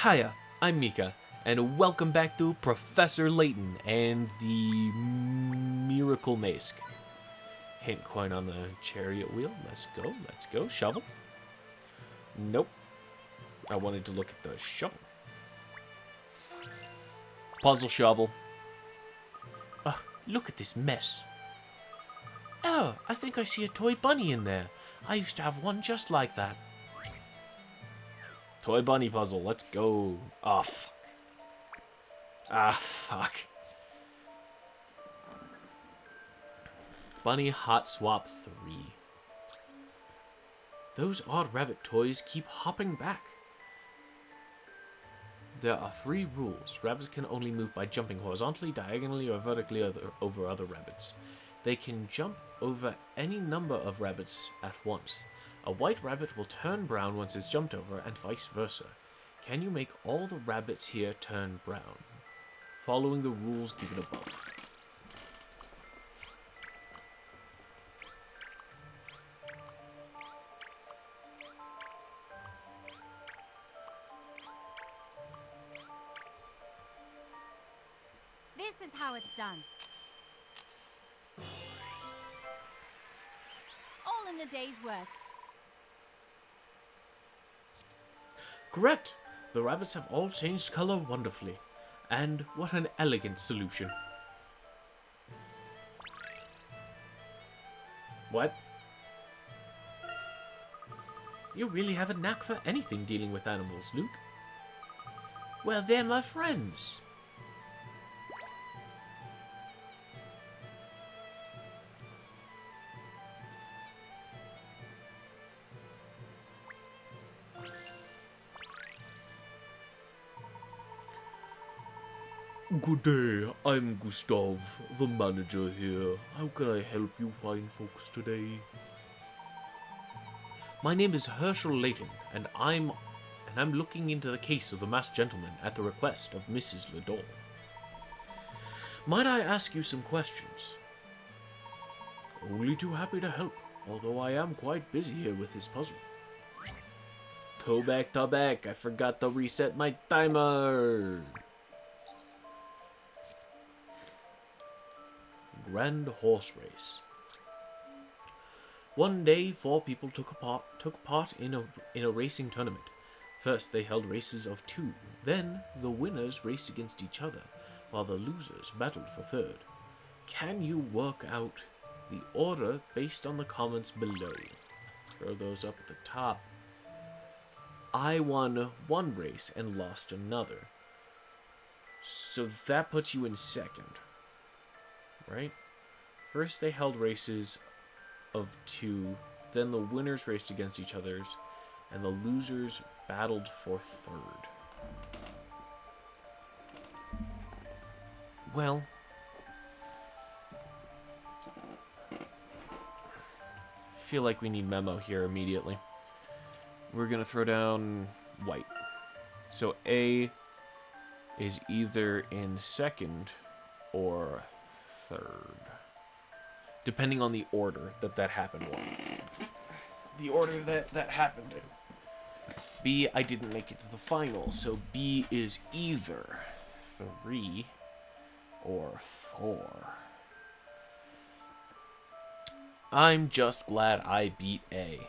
Hiya, I'm Mika, and welcome back to Professor Layton and the Miracle Mask. Hint coin on the chariot wheel. Let's go. Shovel. Nope. I wanted to look at the shovel. Puzzle shovel. Oh, look at this mess. Oh, I think I see a toy bunny in there. I used to have one just like that. Toy bunny puzzle, let's go. Oh, fuck. Fuck. Bunny Hot Swap 3. Those odd rabbit toys keep hopping back. There are 3 rules. Rabbits can only move by jumping horizontally, diagonally, or vertically over other rabbits. They can jump over any number of rabbits at once. A white rabbit will turn brown once it's jumped over, and vice versa. Can you make all the rabbits here turn brown? Following the rules given above. This is how it's done. All in a day's work. Correct! The rabbits have all changed color wonderfully. And what an elegant solution. What? You really have a knack for anything dealing with animals, Luke. Well, they're my friends. Good day, I'm Gustav, the manager here. How can I help you fine folks today? My name is Herschel Layton, and I'm looking into the case of the masked gentleman at the request of Mrs. Lador. Might I ask you some questions? Only too happy to help, although I am quite busy here with this puzzle. Toback, I forgot to reset my timer! Grand Horse Race. One day, 4 people took part in a racing tournament. First, they held races of 2. Then, the winners raced against each other, while the losers battled for third. Can you work out the order based on the comments below? Throw those up at the top. I won one race and lost another. So that puts you in second. Right? First they held races of 2, then the winners raced against each other, and the losers battled for third. Well, I feel like we need memo here immediately. We're gonna throw down white. So A is either in second or third, depending on the order that happened in. The order that happened in. B, I didn't make it to the final, so B is either 3 or 4. I'm just glad I beat A.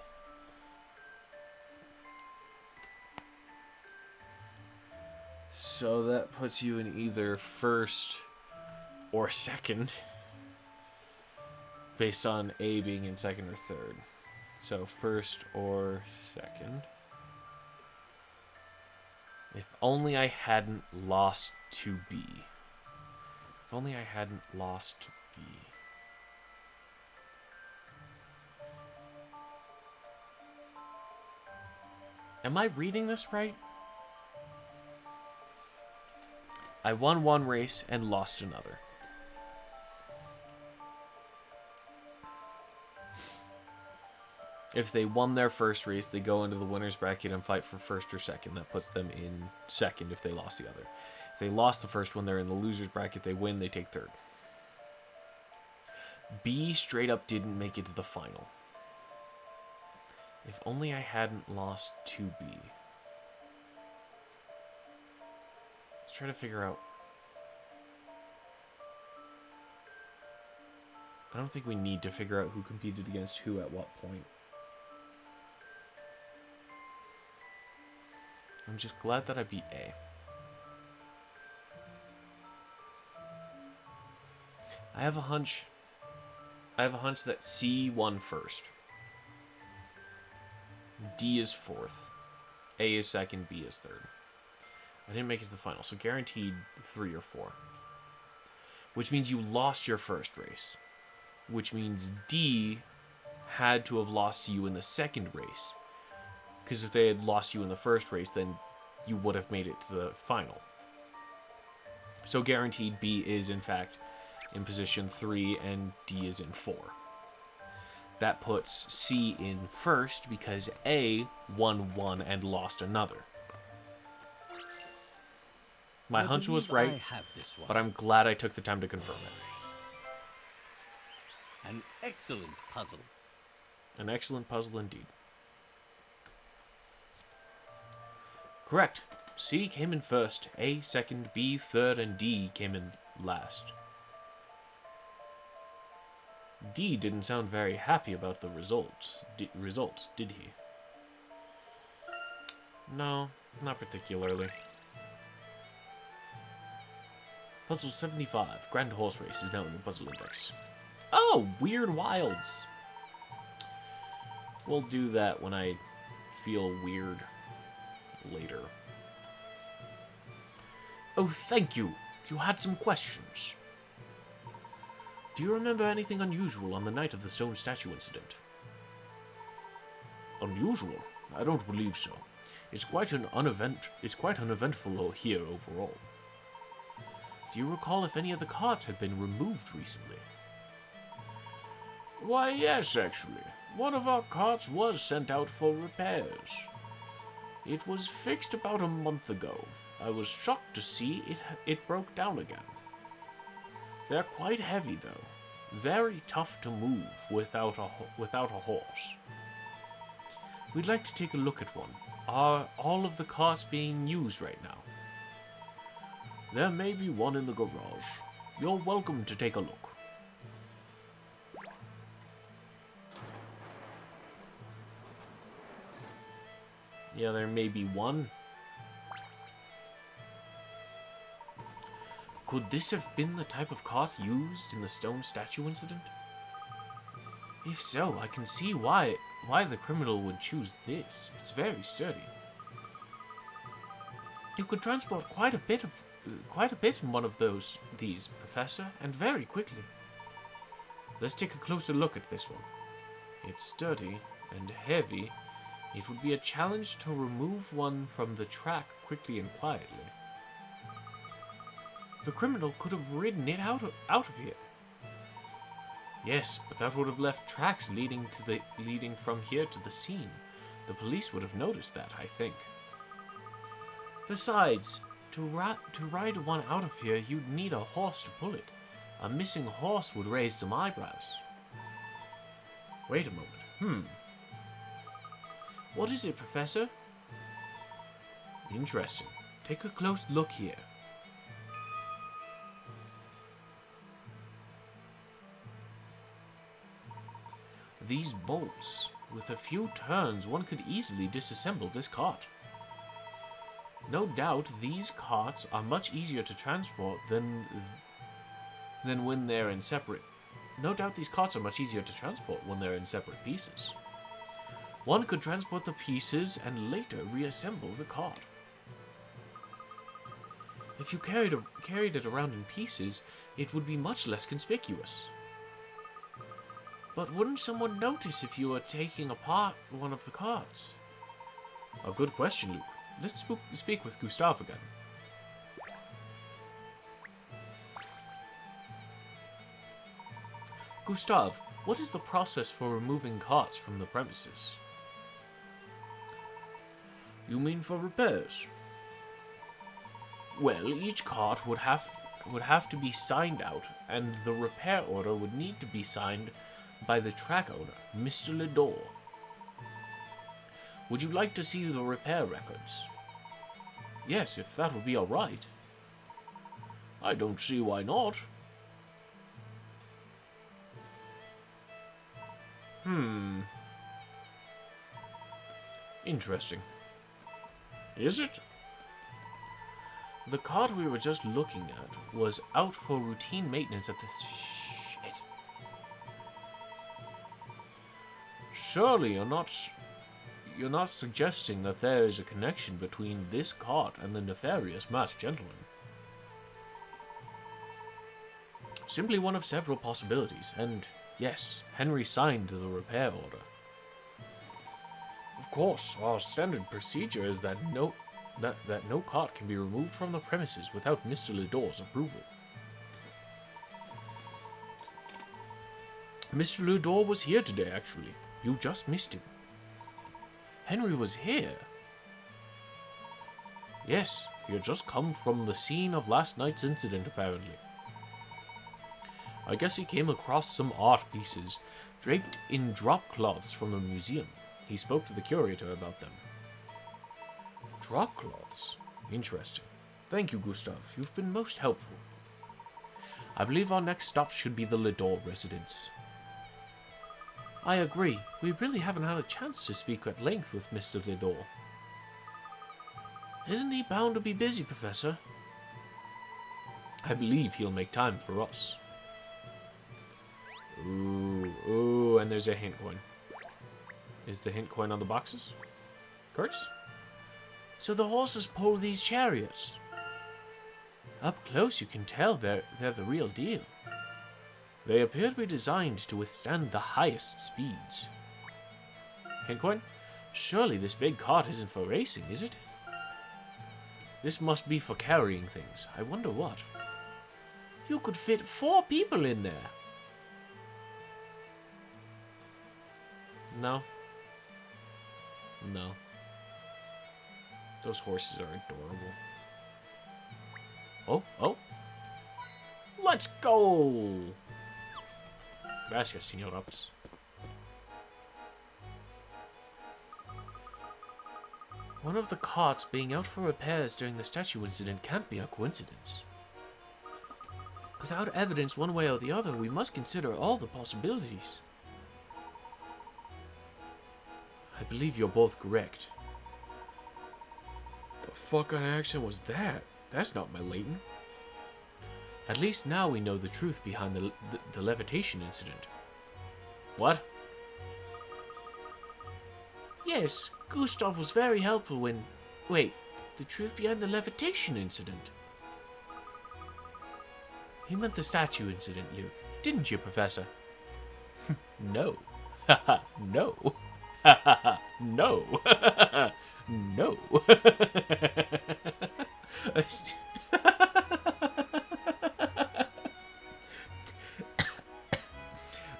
So that puts you in either first or second, based on A being in second or third. So first or second. If only I hadn't lost to B. If only I hadn't lost to B. Am I reading this right? I won one race and lost another. If they won their first race, they go into the winner's bracket and fight for first or second. That puts them in second if they lost the other. If they lost the first one, they're in the loser's bracket. They win, they take third. B straight up didn't make it to the final. If only I hadn't lost to B. Let's try to figure out. I don't think we need to figure out who competed against who at what point. I'm just glad that I beat A. I have a hunch that C won first. D is fourth. A is second, B is third. I didn't make it to the final, so guaranteed 3 or 4. Which means you lost your first race. Which means D had to have lost to you in the second race. Because if they had lost you in the first race, then you would have made it to the final. So guaranteed B is, in fact, in position 3 and D is in 4. That puts C in first because A won one and lost another. My hunch was right, but I'm glad I took the time to confirm it. An excellent puzzle. An excellent puzzle indeed. Correct. C came in first, A second, B third, and D came in last. D didn't sound very happy about the results, did he? No, not particularly. Puzzle 75, Grand Horse Race, is now in the puzzle index. Oh, Weird Wilds! We'll do that when I feel weird later. Oh, thank you! You had some questions. Do you remember anything unusual on the night of the stone statue incident? Unusual? I don't believe so. It's quite uneventful here overall. Do you recall if any of the carts had been removed recently? Why, yes, actually. One of our carts was sent out for repairs. It was fixed about a month ago. I was shocked to see it broke down again. They're quite heavy, though. Very tough to move without a horse. We'd like to take a look at one. Are all of the carts being used right now? There may be one in the garage. You're welcome to take a look. Yeah, there may be one. Could this have been the type of cart used in the stone statue incident? If so, I can see why the criminal would choose this. It's very sturdy. You could transport quite a bit in one of these, Professor, and very quickly. Let's take a closer look at this one. It's sturdy and heavy. It would be a challenge to remove one from the track quickly and quietly. The criminal could have ridden it out of here. Yes, but that would have left tracks leading from here to the scene. The police would have noticed that, I think. Besides, to ride one out of here, you'd need a horse to pull it. A missing horse would raise some eyebrows. Wait a moment. What is it, Professor? Interesting. Take a close look here. These bolts. With a few turns, one could easily disassemble this cart. No doubt, these carts are much easier to transport than when they're in separate. No doubt these carts are much easier to transport when they're in separate pieces. One could transport the pieces and later reassemble the cart. If you carried it around in pieces, it would be much less conspicuous. But wouldn't someone notice if you were taking apart one of the carts? A good question, Luke. Let's speak with Gustav again. Gustav, what is the process for removing carts from the premises? You mean for repairs? Well, each cart would have to be signed out, and the repair order would need to be signed by the track owner, Mr. Ledore. Would you like to see the repair records? Yes, if that would be all right. I don't see why not. Interesting. Is it? The cart we were just looking at was out for routine maintenance at the... Shit. Surely you're not suggesting that there is a connection between this cart and the nefarious masked gentleman. Simply one of several possibilities, and yes, Henry signed the repair order. Of course, our standard procedure is that no cart can be removed from the premises without Mr. Ledor's approval. Mr. Ledor was here today, actually. You just missed him. Henry was here. Yes, he had just come from the scene of last night's incident, apparently. I guess he came across some art pieces, draped in drop cloths from a museum. He spoke to the curator about them. Drop cloths? Interesting. Thank you, Gustav. You've been most helpful. I believe our next stop should be the Ledor residence. I agree. We really haven't had a chance to speak at length with Mr. Ledor. Isn't he bound to be busy, Professor? I believe he'll make time for us. Ooh, and there's a hint coin. Is the hint coin on the boxes? Kurtz? So the horses pull these chariots. Up close you can tell they're the real deal. They appear to be designed to withstand the highest speeds. Hint coin? Surely this big cart isn't for racing, is it? This must be for carrying things. I wonder what. You could fit 4 people in there. No. No. Those horses are adorable. Oh. Let's go! Gracias, señor Ups. One of the carts being out for repairs during the statue incident can't be a coincidence. Without evidence one way or the other, we must consider all the possibilities. I believe you're both correct. The fucking accent was that? That's not my Layton. At least now we know the truth behind the levitation incident. What? Yes, Gustav was very helpful when... Wait, the truth behind the levitation incident? He meant the statue incident, Luke. Didn't you, Professor? No. Haha, no. Haha, no. No.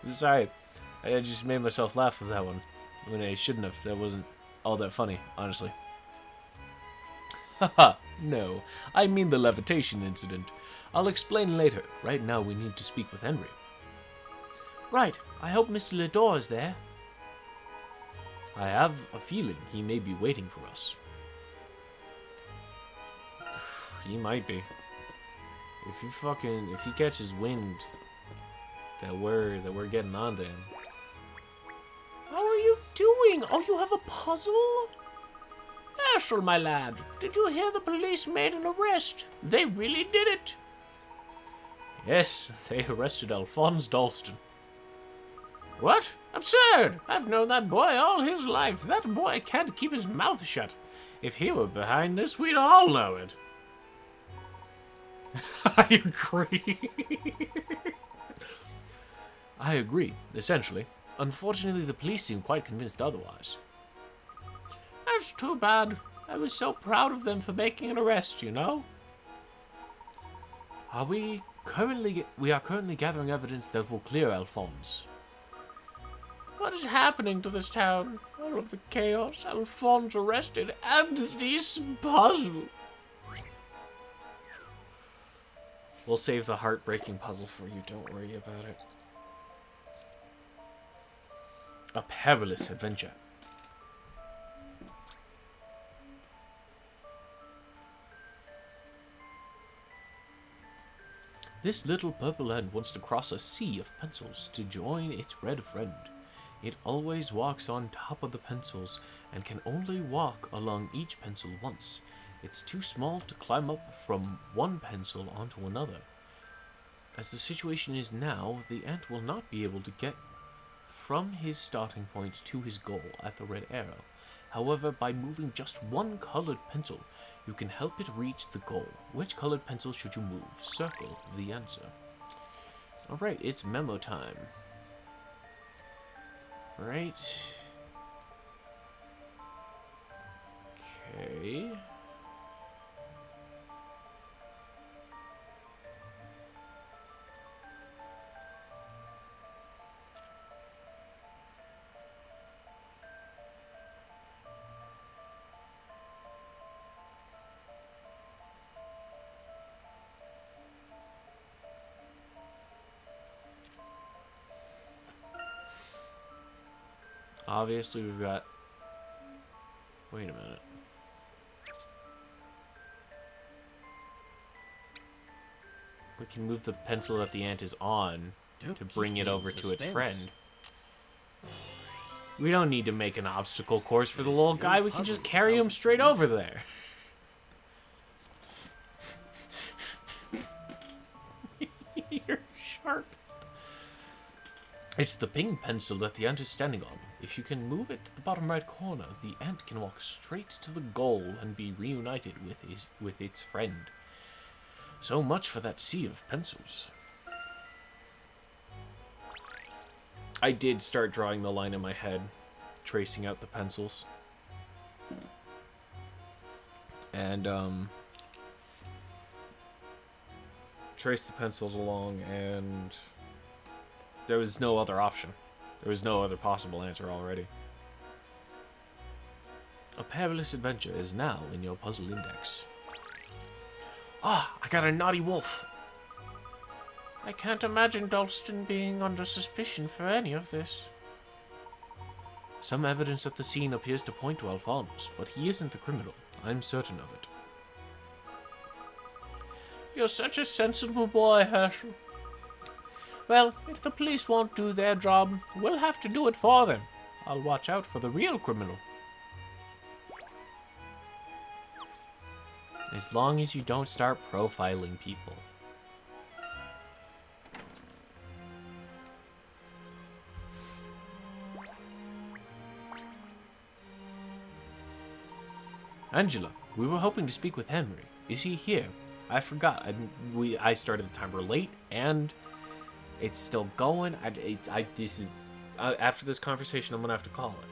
I'm sorry. I just made myself laugh with that one. When I shouldn't have. That wasn't all that funny, honestly. Haha, no. I mean the levitation incident. I'll explain later. Right now we need to speak with Henry. Right. I hope Mr. Ledor is there. I have a feeling he may be waiting for us. He might be. If he catches wind that we're getting on to him. How are you doing? Oh, you have a puzzle? Ashel, my lad, did you hear the police made an arrest? They really did it. Yes, they arrested Alphonse Dalston. What? Absurd! I've known that boy all his life. That boy can't keep his mouth shut. If he were behind this, we'd all know it. I agree. I agree, essentially. Unfortunately, the police seem quite convinced otherwise. That's too bad. I was so proud of them for making an arrest, you know? We are currently gathering evidence that will clear Alphonse. What is happening to this town? All of the chaos, Alphonse arrested, and this puzzle. We'll save the heartbreaking puzzle for you, don't worry about it. A perilous adventure. This little purple ant wants to cross a sea of pencils to join its red friend. It always walks on top of the pencils and can only walk along each pencil once. It's too small to climb up from one pencil onto another. As the situation is now, the ant will not be able to get from his starting point to his goal at the red arrow. However, by moving just one colored pencil, you can help it reach the goal. Which colored pencil should you move? Circle the answer. Alright, it's memo time. Right. Okay. Obviously, we've got... Wait a minute. We can move the pencil that the ant is on to bring it over to its friend. We don't need to make an obstacle course for the little guy. We can just carry him straight over there. You're sharp. It's the pink pencil that the ant is standing on. If you can move it to the bottom right corner, the ant can walk straight to the goal and be reunited with its friend. So much for that sea of pencils. I did start drawing the line in my head, tracing out the pencils. And, trace the pencils along, and there was no other option. There was no other possible answer already. A perilous adventure is now in your puzzle index. Ah, I got a naughty wolf. I can't imagine Dalston being under suspicion for any of this. Some evidence at the scene appears to point to Alphonse, but he isn't the criminal. I'm certain of it. You're such a sensible boy, Herschel. Well, if the police won't do their job, we'll have to do it for them. I'll watch out for the real criminal. As long as you don't start profiling people. Angela, we were hoping to speak with Henry. Is he here? I forgot. I started the timer late, and it's still going. After this conversation, I'm gonna have to call it.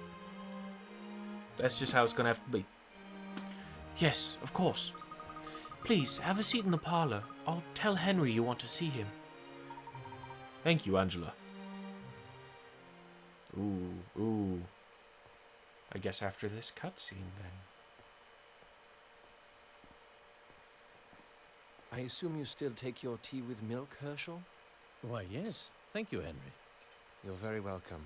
That's just how it's gonna have to be. Yes, of course. Please, have a seat in the parlor. I'll tell Henry you want to see him. Thank you, Angela. Ooh. I guess after this cutscene, then. I assume you still take your tea with milk, Herschel? Why, yes. Thank you, Henry. You're very welcome.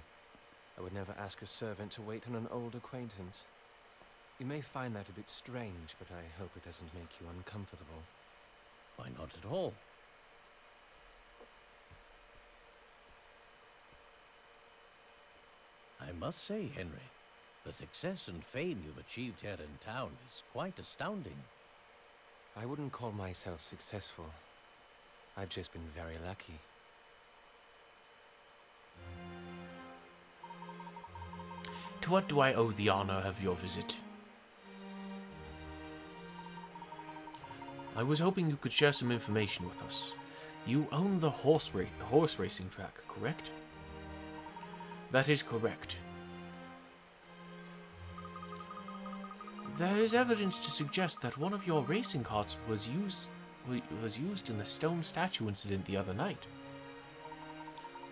I would never ask a servant to wait on an old acquaintance. You may find that a bit strange, but I hope it doesn't make you uncomfortable. Why not at all? I must say, Henry, the success and fame you've achieved here in town is quite astounding. I wouldn't call myself successful. I've just been very lucky. To what do I owe the honor of your visit? I was hoping you could share some information with us. You own the horse racing track, correct? That is correct. There is evidence to suggest that one of your racing carts was used in the stone statue incident the other night.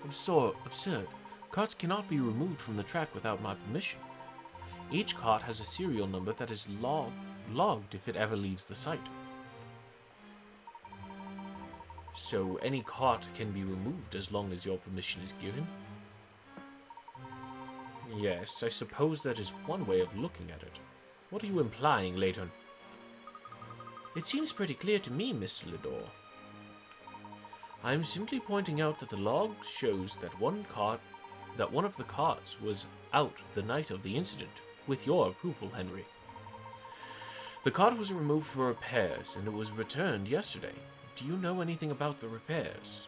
Absurd. Carts cannot be removed from the track without my permission. Each cart has a serial number that is logged if it ever leaves the site. So any cart can be removed as long as your permission is given? Yes, I suppose that is one way of looking at it. What are you implying, Layton? It seems pretty clear to me, Mr. Lador. I'm simply pointing out that the log shows that one of the carts was out the night of the incident, with your approval, Henry. The cart was removed for repairs, and it was returned yesterday. Do you know anything about the repairs?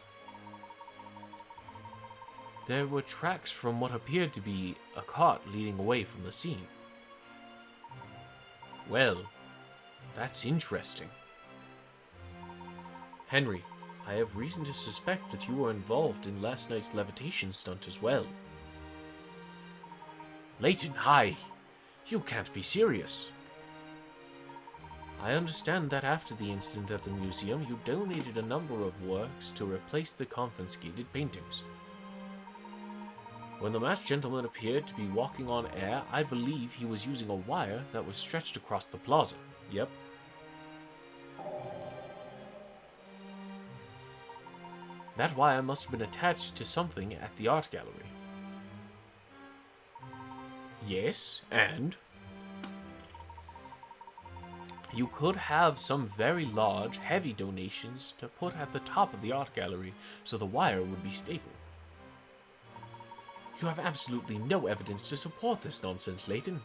There were tracks from what appeared to be a cart leading away from the scene. Well, that's interesting. Henry, I have reason to suspect that you were involved in last night's levitation stunt as well. Layton, hi! You can't be serious. I understand that after the incident at the museum, you donated a number of works to replace the confiscated paintings. When the masked gentleman appeared to be walking on air, I believe he was using a wire that was stretched across the plaza. Yep. That wire must have been attached to something at the art gallery. Yes, and? You could have some very large, heavy donations to put at the top of the art gallery so the wire would be stable. You have absolutely no evidence to support this nonsense, Layton.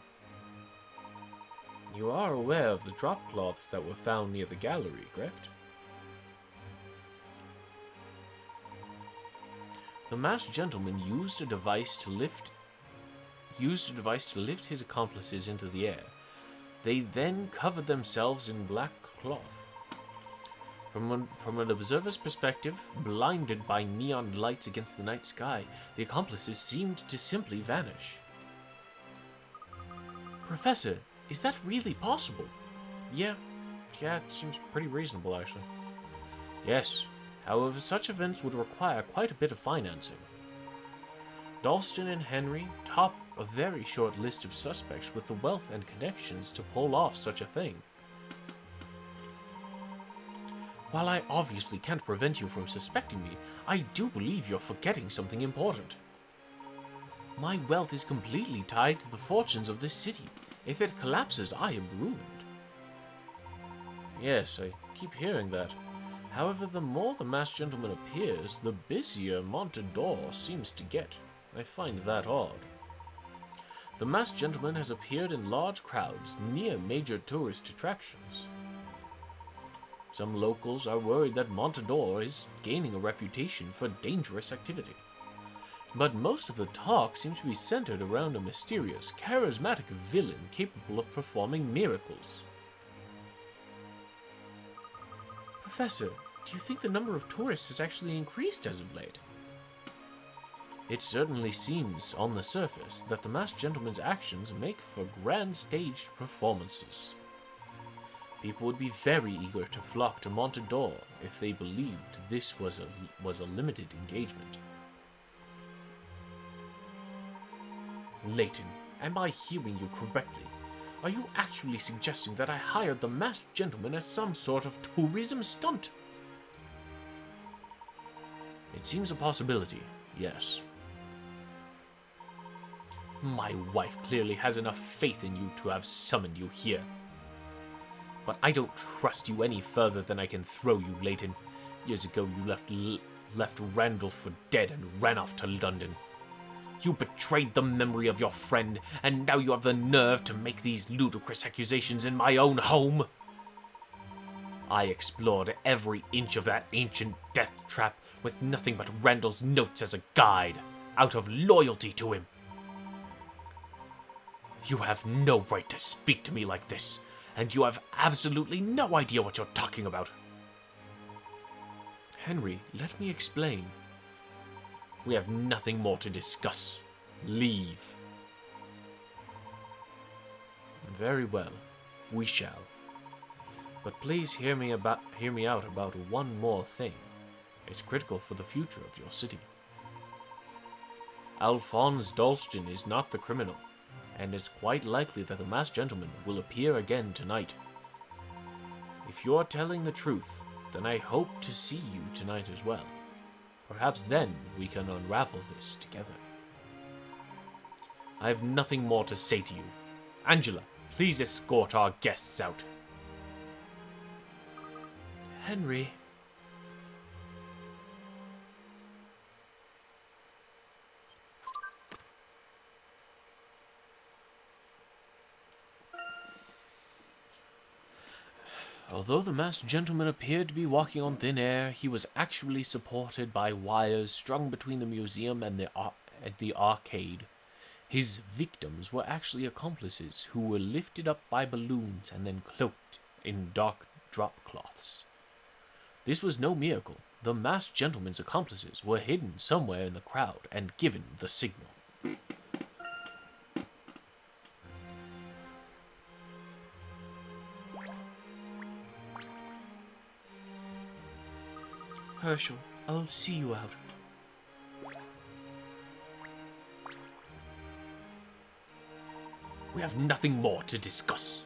You are aware of the drop cloths that were found near the gallery, correct? The masked gentleman used a device to lift his accomplices into the air. They then covered themselves in black cloth. From an observer's perspective, blinded by neon lights against the night sky, the accomplices seemed to simply vanish. Professor, is that really possible? Yeah, it seems pretty reasonable, actually. Yes, however, such events would require quite a bit of financing. Dalston and Henry top a very short list of suspects with the wealth and connections to pull off such a thing. While I obviously can't prevent you from suspecting me, I do believe you're forgetting something important. My wealth is completely tied to the fortunes of this city. If it collapses, I am ruined. Yes, I keep hearing that. However, the more the masked gentleman appears, the busier Montador seems to get. I find that odd. The masked gentleman has appeared in large crowds near major tourist attractions. Some locals are worried that Montador is gaining a reputation for dangerous activity. But most of the talk seems to be centered around a mysterious, charismatic villain capable of performing miracles. Professor, do you think the number of tourists has actually increased as of late? It certainly seems, on the surface, that the masked gentleman's actions make for grand staged performances. People would be very eager to flock to Montador if they believed this was a limited engagement. Layton, am I hearing you correctly? Are you actually suggesting that I hired the masked gentleman as some sort of tourism stunt? It seems a possibility, yes. My wife clearly has enough faith in you to have summoned you here. But I don't trust you any further than I can throw you, Layton. Years ago you left Randall for dead and ran off to London. You betrayed the memory of your friend, and now you have the nerve to make these ludicrous accusations in my own home. I explored every inch of that ancient death trap with nothing but Randall's notes as a guide, out of loyalty to him. You have no right to speak to me like this, and you have absolutely no idea what you're talking about. Henry, let me explain. We have nothing more to discuss. Leave. Very well, we shall. But please hear me out about one more thing. It's critical for the future of your city. Alphonse Dalston is not the criminal, and it's quite likely that the masked gentleman will appear again tonight. If you're telling the truth, then I hope to see you tonight as well. Perhaps then we can unravel this together. I have nothing more to say to you. Angela, please escort our guests out. Henry. Although the masked gentleman appeared to be walking on thin air, he was actually supported by wires strung between the museum and the arcade. His victims were actually accomplices who were lifted up by balloons and then cloaked in dark drop cloths. This was no miracle. The masked gentleman's accomplices were hidden somewhere in the crowd and given the signal. Herschel, I'll see you out. We have nothing more to discuss.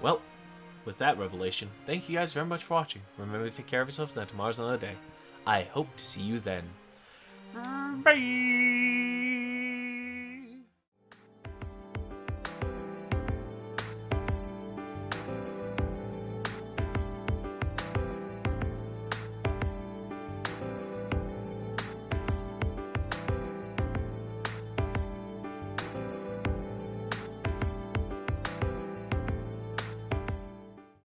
Well, with that revelation, thank you guys very much for watching. Remember to take care of yourselves, and tomorrow's another day. I hope to see you then. Bye!